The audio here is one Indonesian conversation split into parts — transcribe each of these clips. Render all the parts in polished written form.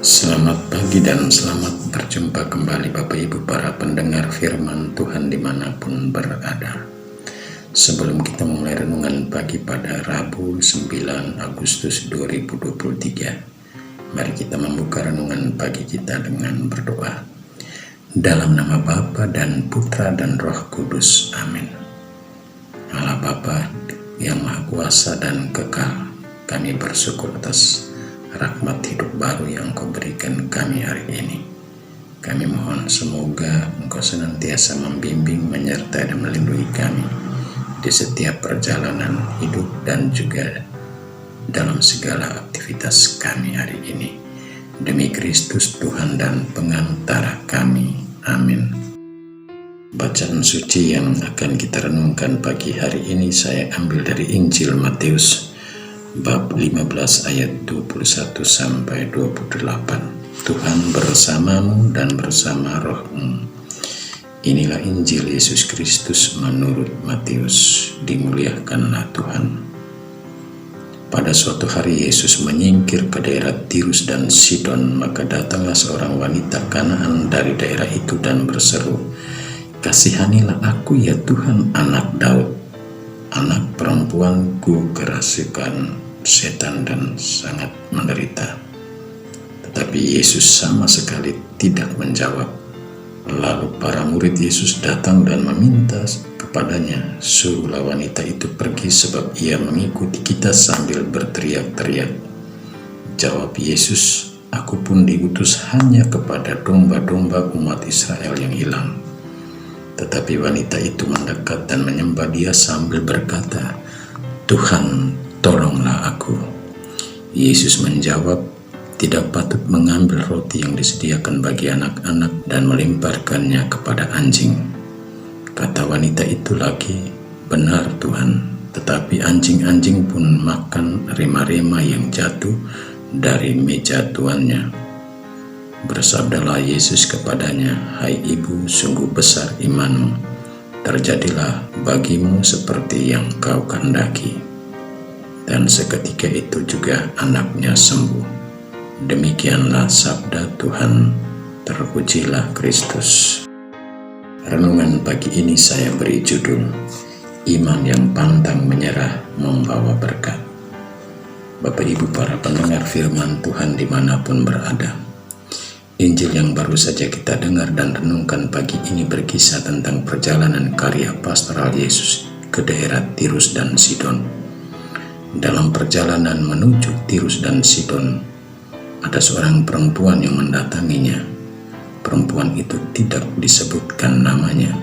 Selamat pagi dan selamat berjumpa kembali Bapak Ibu para pendengar firman Tuhan dimanapun berada. Sebelum kita mulai renungan pagi pada Rabu 9 Agustus 2023, mari kita membuka renungan pagi kita dengan berdoa. Dalam nama Bapa dan Putra dan Roh Kudus, amin. Allah Bapa yang Maha Kuasa dan Kekal, kami bersyukur atas rahmat hidup baru yang Kau berikan kami hari ini. Kami mohon semoga Engkau senantiasa membimbing, menyertai dan melindungi kami di setiap perjalanan hidup dan juga dalam segala aktivitas kami hari ini. Demi Kristus Tuhan dan pengantara kami. Amin. Bacaan suci yang akan kita renungkan pagi hari ini saya ambil dari Injil Matius bab 15 ayat 21 sampai 28. Tuhan bersamamu dan bersama rohmu. Inilah Injil Yesus Kristus menurut Matius. Dimuliakanlah Tuhan. Pada suatu hari Yesus menyingkir ke daerah Tirus dan Sidon, maka datanglah seorang wanita Kanaan dari daerah itu dan berseru, "Kasihanilah aku ya Tuhan, anak Daud. Anak perempuanku kerasukan setan dan sangat menderita." Tetapi Yesus sama sekali tidak menjawab. Lalu para murid Yesus datang dan meminta kepadanya, "Suruhlah wanita itu pergi sebab ia mengikuti kita," sambil berteriak-teriak. Jawab Yesus, "Aku pun diutus hanya kepada domba-domba umat Israel yang hilang." Tetapi wanita itu mendekat dan menyembah Dia sambil berkata, "Tuhan, tolonglah aku." Yesus menjawab, "Tidak patut mengambil roti yang disediakan bagi anak-anak dan melemparkannya kepada anjing." Kata wanita itu lagi, "Benar Tuhan, tetapi anjing-anjing pun makan rema-rema yang jatuh dari meja tuannya." Bersabdalah Yesus kepadanya, "Hai ibu, sungguh besar imanmu. Terjadilah bagimu seperti yang kau kehendaki." Dan seketika itu juga anaknya sembuh. Demikianlah sabda Tuhan. Terpujilah Kristus. Renungan pagi ini saya beri judul, Iman yang pantang menyerah membawa berkat. Bapak Ibu para pendengar firman Tuhan dimanapun berada, Injil yang baru saja kita dengar dan renungkan pagi ini berkisah tentang perjalanan karya pastoral Yesus ke daerah Tirus dan Sidon. Dalam perjalanan menuju Tirus dan Sidon, ada seorang perempuan yang mendatanginya. Perempuan itu tidak disebutkan namanya,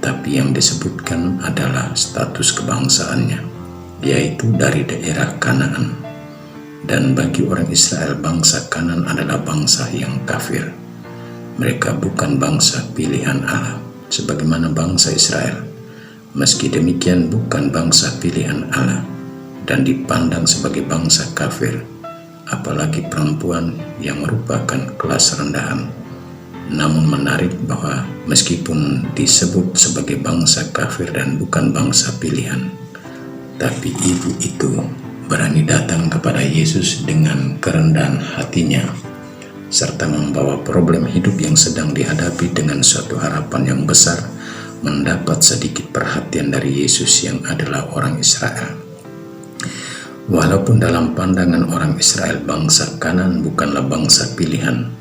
tapi yang disebutkan adalah status kebangsaannya, yaitu dari daerah Kanaan. Dan bagi orang Israel, bangsa Kanaan adalah bangsa yang kafir. Mereka bukan bangsa pilihan Allah, sebagaimana bangsa Israel. Meski demikian bukan bangsa pilihan Allah dan dipandang sebagai bangsa kafir, apalagi perempuan yang merupakan kelas rendahan. Namun menarik bahwa meskipun disebut sebagai bangsa kafir dan bukan bangsa pilihan, tapi ibu itu berani datang kepada Yesus dengan kerendahan hatinya, serta membawa problem hidup yang sedang dihadapi dengan suatu harapan yang besar mendapat sedikit perhatian dari Yesus yang adalah orang Israel. Walaupun dalam pandangan orang Israel bangsa Kanaan bukanlah bangsa pilihan,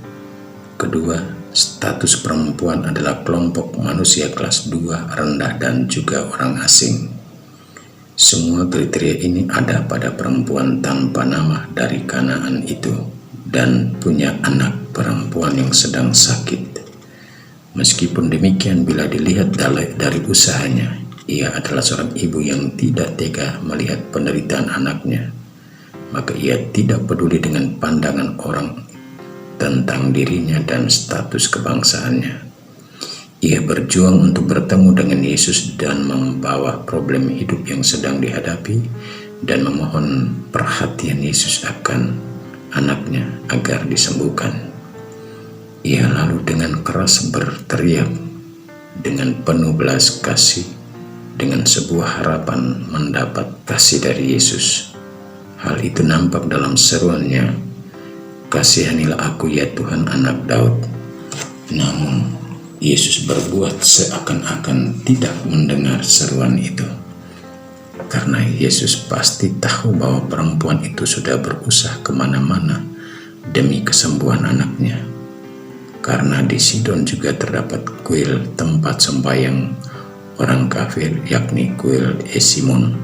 kedua, status perempuan adalah kelompok manusia kelas 2 rendah dan juga orang asing. Semua kriteria ini ada pada perempuan tanpa nama dari Kanaan itu dan punya anak perempuan yang sedang sakit. Meskipun demikian, bila dilihat dari usahanya, ia adalah seorang ibu yang tidak tega melihat penderitaan anaknya, maka ia tidak peduli dengan pandangan orang tentang dirinya dan status kebangsaannya. Ia berjuang untuk bertemu dengan Yesus dan membawa problem hidup yang sedang dihadapi dan memohon perhatian Yesus akan anaknya agar disembuhkan. Ia lalu dengan keras berteriak dengan penuh belas kasih, dengan sebuah harapan mendapat kasih dari Yesus. Hal itu nampak dalam seruannya, kasihanilah aku ya Tuhan anak Daud. Namun Yesus berbuat seakan-akan tidak mendengar seruan itu. Karena Yesus pasti tahu bahwa perempuan itu sudah berusaha kemana-mana demi kesembuhan anaknya. Karena di Sidon juga terdapat kuil tempat sembahyang orang kafir, yakni kuil Esimon,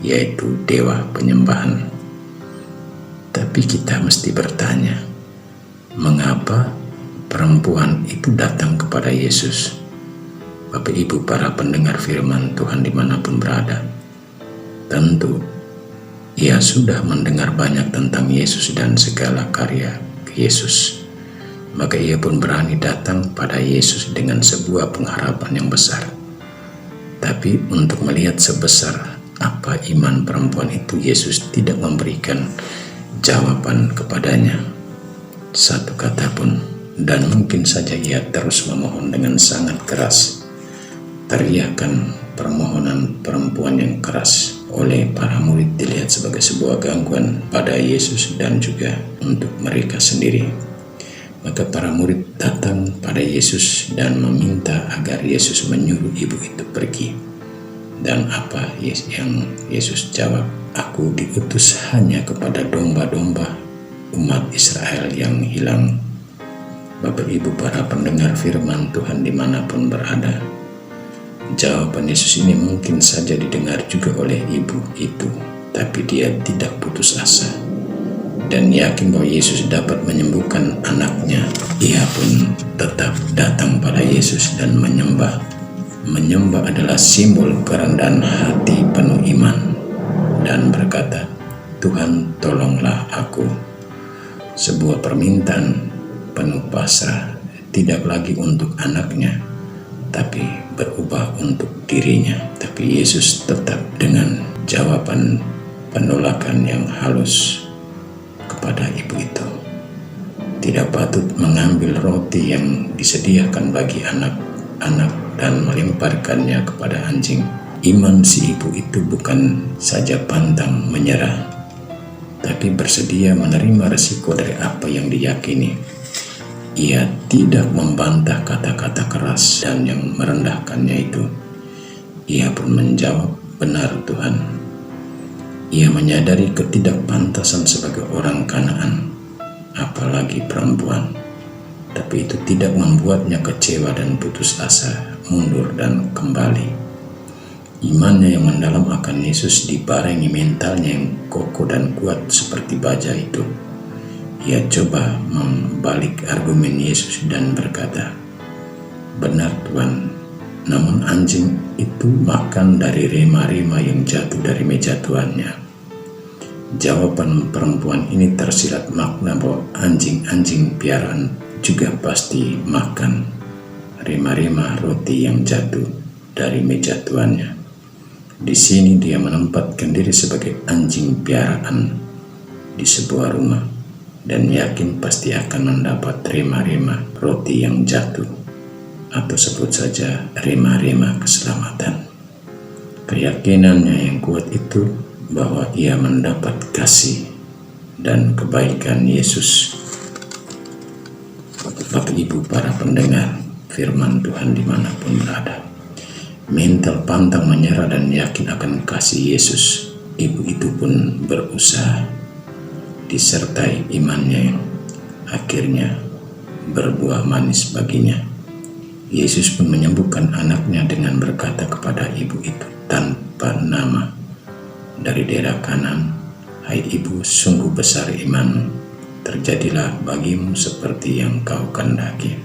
yaitu dewa penyembahan. Tapi kita mesti bertanya, mengapa perempuan itu datang kepada Yesus? Bapak Ibu para pendengar firman Tuhan dimanapun berada, tentu ia sudah mendengar banyak tentang Yesus dan segala karya Yesus. Maka ia pun berani datang pada Yesus dengan sebuah pengharapan yang besar. Tapi untuk melihat sebesar apa iman perempuan itu, Yesus tidak memberikan jawaban kepadanya satu kata pun. Dan mungkin saja ia terus memohon dengan sangat keras. Teriakan permohonan perempuan yang keras oleh para murid dilihat sebagai sebuah gangguan pada Yesus dan juga untuk mereka sendiri. Maka para murid datang pada Yesus dan meminta agar Yesus menyuruh ibu itu pergi. Dan apa yang Yesus jawab? Aku diutus hanya kepada domba-domba umat Israel yang hilang. Bapak Ibu para pendengar firman Tuhan dimanapun berada, jawaban Yesus ini mungkin saja didengar juga oleh ibu itu, tapi dia tidak putus asa dan yakin bahwa Yesus dapat menyembuhkan anaknya. Ia pun tetap datang pada Yesus dan menyembah. Menyembah adalah simbol kerendahan hati penuh iman dan berkata, Tuhan tolonglah aku. Sebuah permintaan penuh pasrah, tidak lagi untuk anaknya, tapi berubah untuk dirinya. Tapi Yesus tetap dengan jawaban penolakan yang halus kepada ibu itu. Tidak patut mengambil roti yang disediakan bagi anak-anak dan melemparkannya kepada anjing. Iman si ibu itu bukan saja pantang menyerah, tapi bersedia menerima resiko dari apa yang diyakini. Ia tidak membantah kata-kata keras dan yang merendahkannya itu. Ia pun menjawab, benar Tuhan. Ia menyadari ketidakpantasan sebagai orang Kanaan, apalagi perempuan. Tapi itu tidak membuatnya kecewa dan putus asa, mundur dan kembali. Imannya yang mendalam akan Yesus dibarengi mentalnya yang kokoh dan kuat seperti baja itu. Ia coba membalik argumen Yesus dan berkata, benar Tuhan, namun anjing itu makan dari rema-rema yang jatuh dari meja tuannya. Jawaban perempuan ini tersirat makna bahwa anjing-anjing piaraan juga pasti makan rema-rema roti yang jatuh dari meja tuannya. Di sini dia menempatkan diri sebagai anjing piaraan di sebuah rumah dan yakin pasti akan mendapat rema-rema roti yang jatuh, atau sebut saja rema-rema keselamatan. Keyakinannya yang kuat itu bahwa ia mendapat kasih dan kebaikan Yesus. Bapak Ibu para pendengar firman Tuhan dimanapun berada, mental pantang menyerah dan yakin akan kasih Yesus, ibu itu pun berusaha disertai imannya yang akhirnya berbuah manis baginya. Yesus pun menyembuhkan anaknya dengan berkata kepada ibu itu tanpa nama dari daerah Kanan, hai ibu, sungguh besar imanmu, terjadilah bagimu seperti yang kau kehendaki.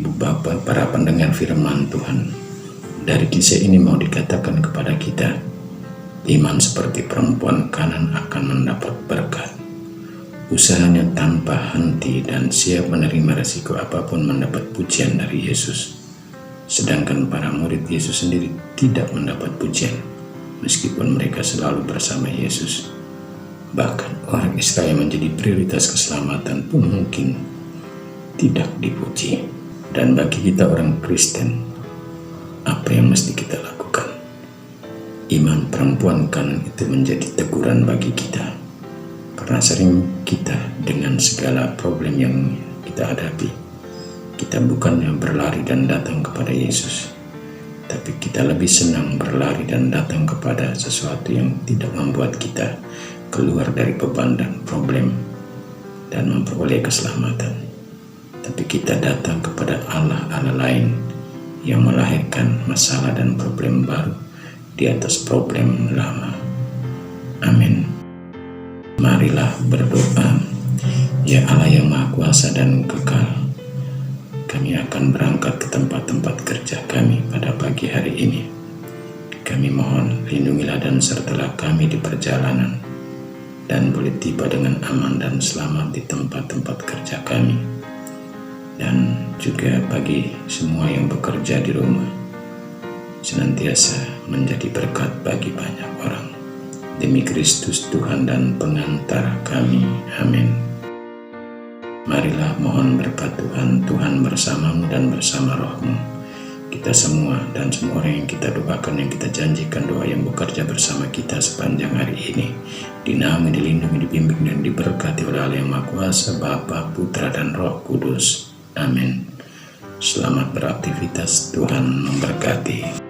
Ibu bapak para pendengar firman Tuhan, dari kisah ini mau dikatakan kepada kita, iman seperti perempuan Kanan akan mendapat berkat. Usahanya tanpa henti dan siap menerima resiko apapun mendapat pujian dari Yesus. Sedangkan para murid Yesus sendiri tidak mendapat pujian, meskipun mereka selalu bersama Yesus. Bahkan orang Israel menjadi prioritas keselamatan pun mungkin tidak dipuji. Dan bagi kita orang Kristen, apa yang mesti kita lakukan? Iman perempuan Kanan itu menjadi teguran bagi kita. Karena sering kita dengan segala problem yang kita hadapi, kita bukannya berlari dan datang kepada Yesus, tapi kita lebih senang berlari dan datang kepada sesuatu yang tidak membuat kita keluar dari beban dan problem dan memperoleh keselamatan. Tapi kita datang kepada Allah lain yang melahirkan masalah dan problem baru di atas problem lama. Amin. Marilah berdoa. Ya Allah yang Maha Kuasa dan Kekal, kami akan berangkat ke tempat-tempat kerja kami pada pagi hari ini. Kami mohon lindungilah dan sertalah kami di perjalanan, dan boleh tiba dengan aman dan selamat di tempat-tempat kerja kami. Dan juga bagi semua yang bekerja di rumah, senantiasa menjadi berkat bagi banyak orang. Demi Kristus Tuhan dan pengantara kami. Amin. Marilah mohon berkat Tuhan, Tuhan bersamamu dan bersama rohmu. Kita semua dan semua orang yang kita doakan, yang kita janjikan doa yang bekerja bersama kita sepanjang hari ini, dinaungi, dilindungi, dibimbing dan diberkati oleh Allah yang Maha Kuasa, Bapa, Putra dan Roh Kudus. Amin. Selamat beraktivitas, Tuhan memberkati.